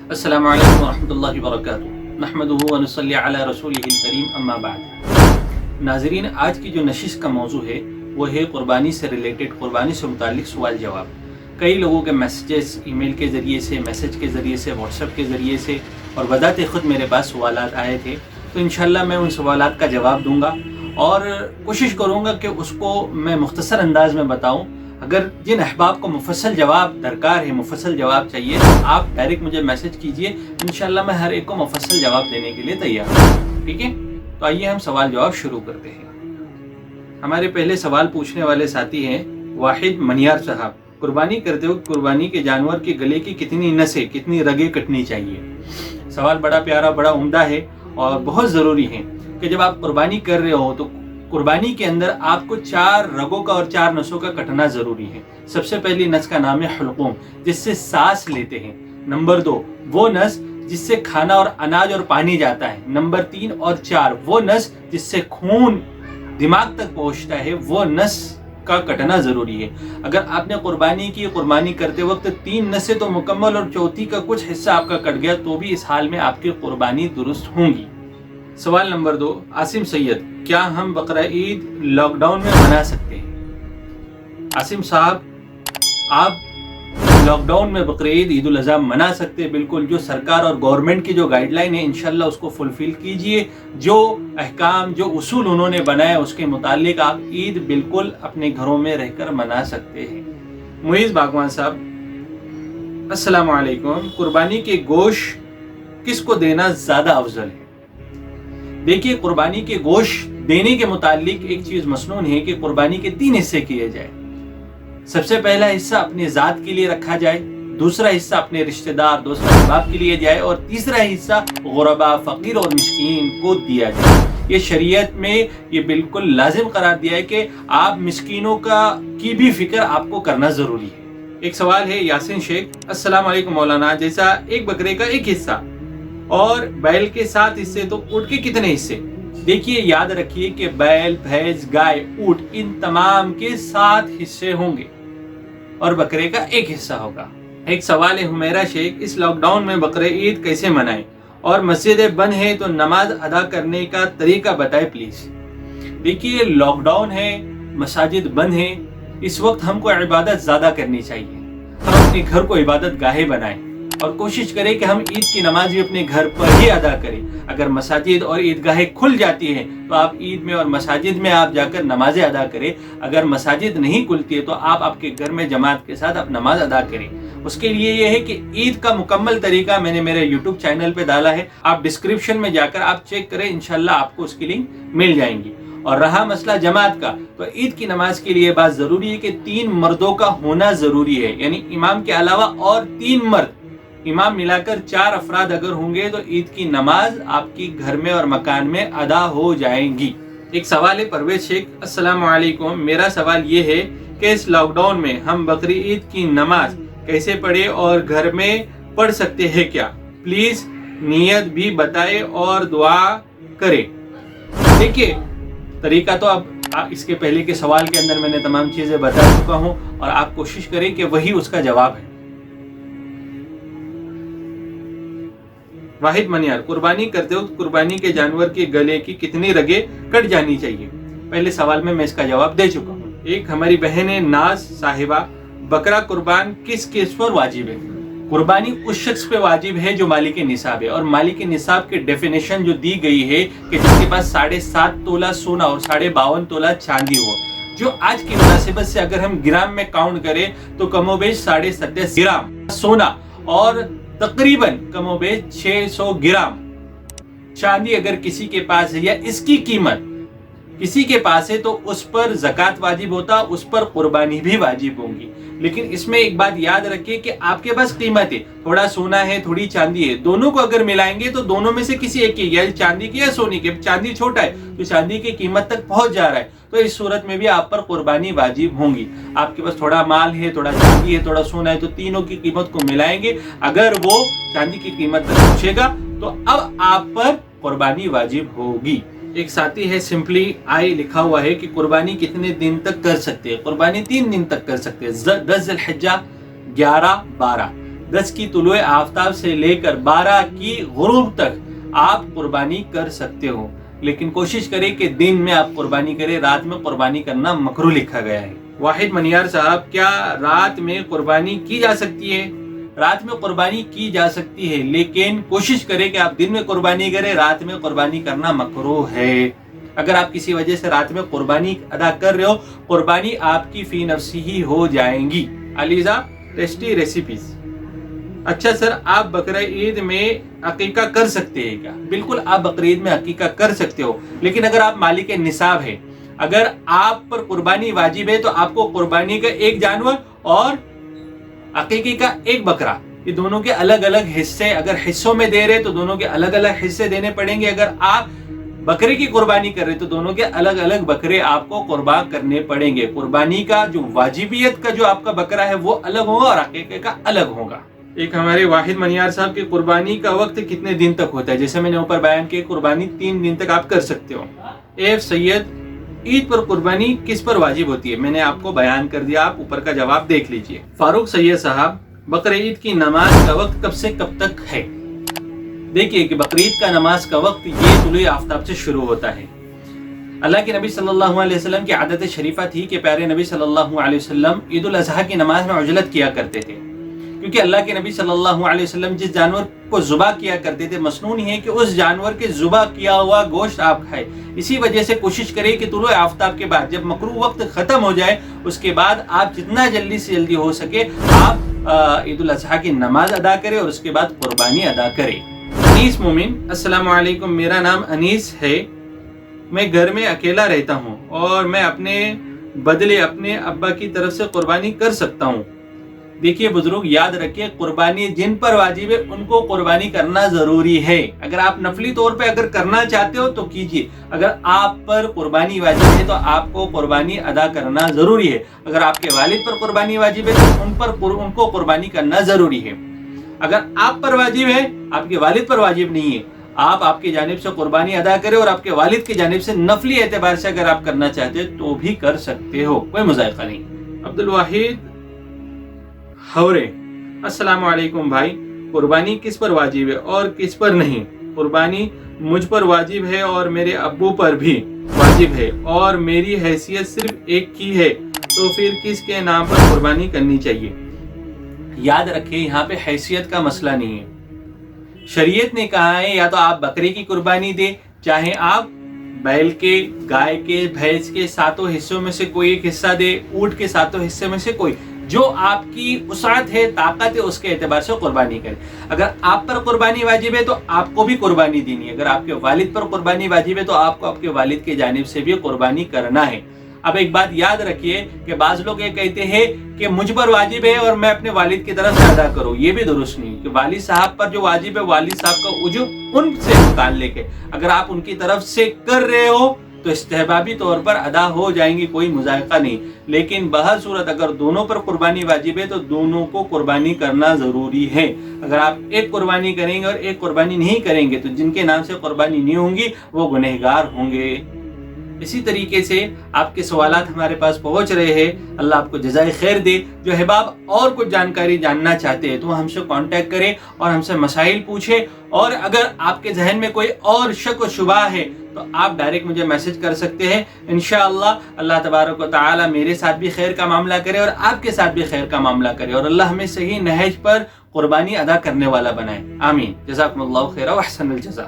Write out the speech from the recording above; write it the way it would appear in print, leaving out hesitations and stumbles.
अस्सलामु अलैकुम वरहमतुल्लाहि वबरकातुहू नहमदुहू व नुसल्ली अला रसूलिहिल करीम अम्मा बाद। नाज़रीन, आज की जो नशिश का मौजू है वो है क़ुरबानी से रिलेटेड, क़ुरबानी से मुताल्लिक़ सवाल जवाब। कई लोगों के मैसेजेस ईमेल के ज़रिए से, मैसेज के ज़रिए से, व्हाट्सएप के ज़रिए से और बज़ाते ख़ुद मेरे पास सवालात आए थे। तो इंशाअल्लाह मैं उन सवालात का जवाब दूँगा और कोशिश करूँगा कि उसको मैं मुख्तसर अंदाज में बताऊँ। अगर जिन अहबाब को मुफस्सल जवाब दरकार है, मुफस्सल जवाब चाहिए, तो आप डायरेक्ट मुझे मैसेज कीजिए। इंशाअल्लाह मैं हर एक को मुफस्सल जवाब देने के लिए तैयार हूँ। ठीक है, तो आइए हम सवाल जवाब शुरू करते हैं। हमारे पहले सवाल पूछने वाले साथी हैं वाहिद मनियार साहब। कुर्बानी करते वक्त कुर्बानी के जानवर के गले की कितनी नसें, कितनी रगें कटनी चाहिए? सवाल बड़ा प्यारा, बड़ा उम्दा है और बहुत ज़रूरी है कि जब आप कुर्बानी कर रहे हो तो कुर्बानी के अंदर आपको 4 रगों का और 4 नसों का कटना ज़रूरी है। सबसे पहली नस का नाम है हुल्क़ूम, जिससे सांस लेते हैं। नंबर 2 वो नस जिससे खाना और अनाज और पानी जाता है। नंबर 3 और 4 वो नस जिससे खून दिमाग तक पहुँचता है, वो नस का कटना ज़रूरी है। अगर आपने कुर्बानी की, कुर्बानी करते वक्त 3 नसें तो मुकम्मल और चौथी का कुछ हिस्सा आपका कट गया, तो भी इस हाल में आपकी कुर्बानी दुरुस्त होंगी। सवाल नंबर 2 आसिम सैयद, क्या हम बकरा ईद लॉकडाउन में मना सकते हैं? आसिम साहब, आप लॉकडाउन में बकरा ईद, ईद उल अज़हा मना सकते हैं। बिल्कुल, जो सरकार और गवर्नमेंट की जो गाइडलाइन है इंशाल्लाह उसको फुलफिल कीजिए। जो अहकाम, जो उसूल उन्होंने बनाए उसके मुतालिक आप ईद बिल्कुल अपने घरों में रहकर मना सकते हैं। मुइज़ बागवान साहब, अस्सलाम वालेकुम। कुर्बानी के गोश्त किसको देना ज़्यादा अफजल है? देखिए, कुर्बानी के गोश्त देने के मुतालिक एक चीज़ मसनून है कि कुर्बानी के 3 हिस्से किए जाए। सबसे पहला हिस्सा अपने ज़ात के लिए रखा जाए, दूसरा हिस्सा अपने रिश्तेदार, दोस्त अहबाब के लिए जाए और तीसरा हिस्सा गुरबा, फ़कीर और मिस्कीन को दिया जाए। ये शरीयत में ये बिल्कुल लाजिम करार दिया है कि आप मिस्कीनों की भी फिक्र आपको करना ज़रूरी है। एक सवाल है यासिन शेख, अस्सलाम वालेकुम मौलाना, जैसा एक बकरे का एक हिस्सा और बैल के 7 हिस्से, तो ऊँट के कितने हिस्से? देखिए, याद रखिए कि बैल, भैंस, गाय, ऊँट, इन तमाम के 7 हिस्से होंगे और बकरे का एक हिस्सा होगा। एक सवाल है हुमैरा शेख, इस लॉकडाउन में बकरे ईद कैसे मनाएं और मस्जिदें बंद हैं तो नमाज अदा करने का तरीका बताएं प्लीज। देखिए, लॉकडाउन है, मसाजिद बंद है, इस वक्त हमको इबादत ज़्यादा करनी चाहिए। हम अपने घर को इबादत गाहे बनाएं और कोशिश करें कि हम ईद की नमाज भी अपने घर पर ही अदा करें। अगर मसाजिद और ईदगाहें खुल जाती हैं तो आप ईद में और मसाजिद में आप जाकर नमाजें अदा करें। अगर मसाजिद नहीं खुलती है तो आप आपके घर में जमात के साथ आप नमाज अदा करें। उसके लिए ये है कि ईद का मुकम्मल तरीका मैंने मेरे यूट्यूब चैनल पे डाला है, आप डिस्क्रिप्शन में जाकर आप चेक करें, इंशाल्लाह आपको उसकी लिंक मिल जाएंगी। और रहा मसला जमात का, तो ईद की नमाज के लिए बात ज़रूरी है कि 3 मर्दों का होना ज़रूरी है, यानी इमाम के अलावा और 3 मर्द, इमाम मिलाकर 4 अफराद अगर होंगे तो ईद की नमाज आपकी घर में और मकान में अदा हो जाएंगी। एक सवाल है परवेज शेख, अस्सलाम वालेकुम, मेरा सवाल ये है कि इस लॉकडाउन में हम बकरी ईद की नमाज कैसे पढ़े और घर में पढ़ सकते हैं क्या? प्लीज नियत भी बताए और दुआ करें। देखिए, तरीका तो अब इसके पहले के सवाल के अंदर मैंने तमाम चीजें बता चुका हूं और आप कोशिश करें कि वही उसका जवाब है। वाहिद मनियार, कुर्बानी करते वक्त कुर्बानी के जानवर के गले की कितनी रगें कट जानी चाहिए? पहले सवाल में मैं इसका जवाब दे चुका हूँ। एक हमारी बहन है नाज साहिबा, बकरा कुर्बान किस केस पर वाजिब है? कुर्बानी उस शख्स पे वाजिब है जो मालिक निसाब है, और मालिक निसाब की डेफिनेशन जो दी गई है कि जिसके पास 7.5 तोला सोना और 52.5 तोला चांदी हो, जो आज की मुनासिबत से अगर हम ग्राम में काउंट करें तो कमोबेश 27.5 ग्राम सोना और तकरीबन कमोबेश 600 ग्राम चांदी अगर किसी के पास है या इसकी कीमत किसी के पास है तो उस पर ज़कात वाजिब होता, उस पर कुर्बानी भी वाजिब होंगी। लेकिन इसमें एक बात याद रखिए कि आपके पास कीमत है, थोड़ा सोना है, थोड़ी चांदी है, दोनों को अगर मिलाएंगे तो दोनों में से किसी एक की, या चांदी की या सोने की, चांदी छोटा है तो चांदी की कीमत तक पहुंच जा रहा है, तो इस सूरत में भी आप पर कुर्बानी वाजिब होंगी। आपके पास थोड़ा माल है, थोड़ा चांदी है, थोड़ा सोना है, तो तीनों की कीमत को मिलाएंगे, अगर वो चांदी की कीमत तक पहुंचेगा तो अब आप पर कुर्बानी वाजिब होगी। एक साथी है सिंपली आई, लिखा हुआ है कि कुर्बानी कितने दिन तक कर सकते हैं? कुर्बानी 3 दिन तक कर सकते हैं, 10 ज़िलहिज्जा, 11, 12। 10 کی طلوع آفتاب سے لے کر 12 کی غروب تک آپ قربانی کر سکتے ہو، لیکن کوشش کریں کہ دن میں آپ قربانی کریں، رات میں قربانی کرنا مکروہ لکھا گیا ہے۔ واحد منیار صاحب، کیا رات میں قربانی کی جا سکتی ہے؟ رات میں قربانی کی جا سکتی ہے، لیکن کوشش کریں کہ آپ دن میں قربانی کریں، رات میں قربانی کرنا مکروہ ہے۔ اگر آپ کسی وجہ سے رات میں قربانی ادا کر رہے ہو، قربانی آپ کی فی نفسی ہی ہو جائیں گی۔ Alizeh tasty recipes. اچھا سر، آپ بقرہ عید میں عقیقہ کر سکتے ہیں کیا؟ بالکل، آپ بقرہ عید میں عقیقہ کر سکتے ہو، لیکن اگر آپ مالک نصاب ہے، اگر آپ پر قربانی واجب ہے، تو آپ کو قربانی کا ایک جانور اور عقیقے کا ایک بکرا، یہ دونوں کے الگ الگ حصے، اگر حصوں میں دے رہے تو دونوں کے الگ الگ حصے دینے پڑیں گے۔ اگر آپ بکرے کی قربانی کر رہے تو دونوں کے الگ الگ بکرے آپ کو قربان کرنے پڑیں گے۔ قربانی کا جو واجبیت کا جو آپ کا بکرا ہے وہ الگ ہوگا اور عقیقے کا الگ ہوگا۔ ایک ہمارے واحد منیار صاحب کی قربانی کا وقت کتنے دن تک ہوتا ہے؟ جیسے میں نے اوپر بیان کیا، قربانی 3 دن تک آپ کر سکتے ہو۔ ایف سید، عید پر قربانی کس پر واجب ہوتی ہے؟ میں نے آپ کو بیان کر دیا، آپ اوپر کا جواب دیکھ لیجئے۔ فاروق سید صاحب، بقرہ عید کی نماز کا وقت کب سے کب تک ہے؟ دیکھیے کہ بقرہ عید کا نماز کا وقت یہ طلوع آفتاب سے شروع ہوتا ہے۔ اللہ کے نبی صلی اللہ علیہ وسلم کی عادت شریفہ تھی کہ پیارے نبی صلی اللہ علیہ وسلم عید الاضحیٰ کی نماز میں عجلت کیا کرتے تھے، کیونکہ اللہ کے نبی صلی اللہ علیہ وسلم جس جانور کو ذبح کیا کرتے تھے، مسنون ہے کہ اس جانور کے ذبح کیا ہوا گوشت آپ کھائے۔ اسی وجہ سے کوشش کریں کہ طلوع آفتاب کے بعد جب مکروہ وقت ختم ہو جائے، اس کے بعد آپ جتنا جلدی سے جلدی ہو سکے آپ عید الاضحیٰ کی نماز ادا کریں اور اس کے بعد قربانی ادا کریں۔ انیس مومن، السلام علیکم، میرا نام انیس ہے، میں گھر میں اکیلا رہتا ہوں اور میں اپنے بدلے اپنے ابا کی طرف سے قربانی کر سکتا ہوں؟ دیکھیے بزرگ، یاد رکھیے قربانی جن پر واجب ہے ان کو قربانی کرنا ضروری ہے۔ اگر آپ نفلی طور پہ اگر کرنا چاہتے ہو تو کیجیے، اگر آپ پر قربانی واجب ہے تو آپ کو قربانی ادا کرنا ضروری ہے۔ اگر آپ کے والد پر قربانی واجب ہے تو ان کو قربانی کرنا ضروری ہے۔ اگر آپ پر واجب ہے، آپ کے والد پر واجب نہیں ہے، آپ کی جانب سے قربانی ادا کریں اور آپ کے والد کی جانب سے نفلی اعتبار سے اگر آپ کرنا چاہتے ہیں تو بھی کر سکتے ہو، کوئی مذائقہ نہیں۔ عبد الواحد ہورے، السلام علیکم بھائی، قربانی کس پر واجب ہے اور کس پر نہیں؟ قربانی مجھ پر واجب ہے اور میرے ابو پر بھی واجب ہے اور میری حیثیت صرف ایک کی ہے، تو پھر کس کے نام پر قربانی کرنی چاہیے؟ یاد رکھیں یہاں پہ حیثیت کا مسئلہ نہیں ہے۔ شریعت نے کہا ہے یا تو آپ بکرے کی قربانی دیں، چاہے آپ بیل کے، گائے کے، بھینس کے 7 حصوں میں سے کوئی ایک حصہ دے، اونٹ کے 7 حصے میں سے کوئی، جو آپ کی وسعت ہے، طاقت ہے، اس کے اعتبار سے قربانی کریں۔ اگر آپ پر قربانی واجب ہے تو آپ کو بھی قربانی دینی ہے، اگر آپ کے والد پر قربانی واجب ہے تو آپ کو آپ کے والد کی جانب سے بھی قربانی کرنا ہے۔ اب ایک بات یاد رکھیے کہ بعض لوگ یہ کہتے ہیں کہ مجھ پر واجب ہے اور میں اپنے والد کی طرف سے ادا کروں، یہ بھی درست نہیں کہ والد صاحب پر جو واجب ہے، والد صاحب کا اجر ان سے متعلق ہے، اگر آپ ان کی طرف سے کر رہے ہو تو استحبابی طور پر ادا ہو جائیں گی، کوئی مذائقہ نہیں۔ لیکن بہر صورت اگر دونوں پر قربانی واجب ہے تو دونوں کو قربانی کرنا ضروری ہے۔ اگر آپ ایک قربانی کریں گے اور ایک قربانی نہیں کریں گے تو جن کے نام سے قربانی نہیں ہوں گی وہ گنہگار ہوں گے۔ اسی طریقے سے آپ کے سوالات ہمارے پاس پہنچ رہے ہیں، اللہ آپ کو جزائے خیر دے۔ جو احباب اور کچھ جانکاری جاننا چاہتے ہیں تو ہم سے کانٹیکٹ کریں اور ہم سے مسائل پوچھیں، اور اگر آپ کے ذہن میں کوئی اور شک و شبہ ہے تو آپ ڈائریکٹ مجھے میسج کر سکتے ہیں۔ انشاءاللہ اللہ تبارک و تعالی میرے ساتھ بھی خیر کا معاملہ کرے اور آپ کے ساتھ بھی خیر کا معاملہ کرے، اور اللہ ہمیں صحیح نہج پر قربانی ادا کرنے والا بنائے، آمین۔ جزاکم اللہ خیر و احسن الجزا۔